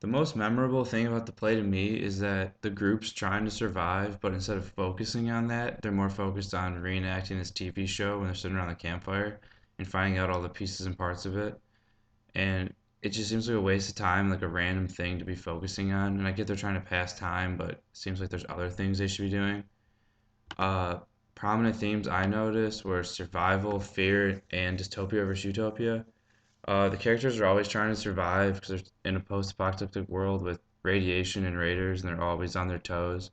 The most memorable thing about the play to me is that the group's trying to survive, but instead of focusing on that, they're more focused on reenacting this TV show when they're sitting around the campfire and finding out all the pieces and parts of it. And it just seems like a waste of time, like a random thing to be focusing on. And I get they're trying to pass time, but it seems like there's other things they should be doing. Uh, Prominent themes I noticed were survival, fear, and dystopia versus utopia. The characters are always trying to survive because they're in a post-apocalyptic world with radiation and raiders, and they're always on their toes.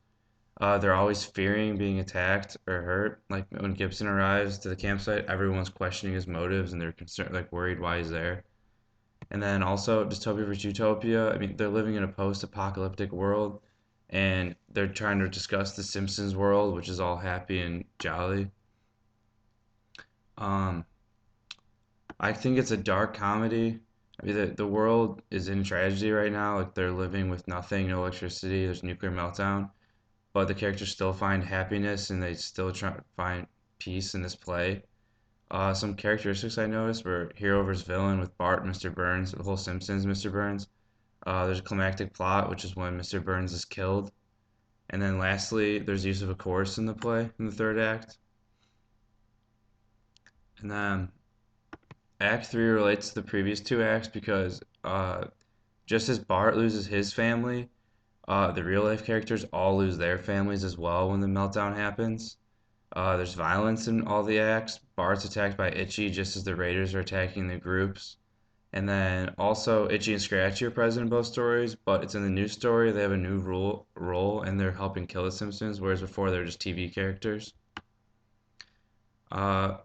They're always fearing being attacked or hurt. Like when Gibson arrives to the campsite, everyone's questioning his motives and they're concerned, like worried why he's there. And then also dystopia versus utopia. I mean, they're living in a post-apocalyptic world, and they're trying to discuss the Simpsons world, which is all happy and jolly. Um, I think it's a dark comedy. I mean, the world is in tragedy right now. Like they're living with nothing, no electricity. There's nuclear meltdown, but the characters still find happiness and they still try to find peace in this play. Some characteristics I noticed were hero versus villain with Bart, Mr. Burns, the whole Simpsons, Mr. Burns. There's a climactic plot, which is when Mr. Burns is killed, and then lastly, there's use of a chorus in the play in the third act, and then Act Three relates to the previous two acts because just as Bart loses his family, the real life characters all lose their families as well when the meltdown happens. There's violence in all the acts. Bart's attacked by Itchy just as the Raiders are attacking the groups. And then also Itchy and Scratchy are present in both stories, but it's in the new story they have a new role and they're helping kill the Simpsons, whereas before they're just TV characters. Uh,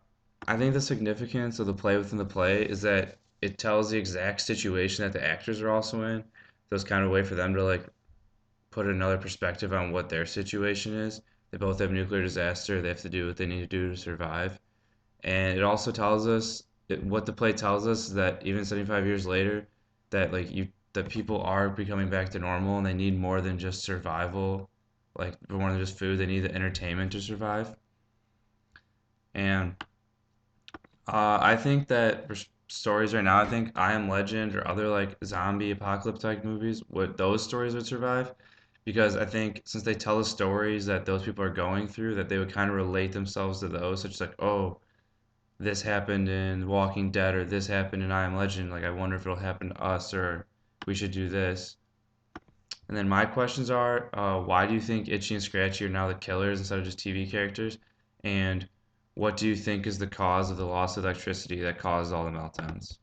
I think the significance of the play within the play is that it tells the exact situation that the actors are also in. So it's kind of a way for them to like put another perspective on what their situation is. They both have nuclear disaster. They have to do what they need to do to survive. And it also tells us what the play tells us is that even 75 years later, that like you that people are becoming back to normal and they need more than just survival, like more than just food. They need the entertainment to survive. And I think that for stories right now, I think I Am Legend or other like zombie apocalypse type movies, would those stories would survive because I think since they tell the stories that those people are going through, that they would kind of relate themselves to those, such as like, oh, this happened in Walking Dead or this happened in I Am Legend. Like, I wonder if it'll happen to us or we should do this. And then my questions are, why do you think Itchy and Scratchy are now the killers instead of just TV characters? And what do you think is the cause of the loss of electricity that caused all the meltdowns?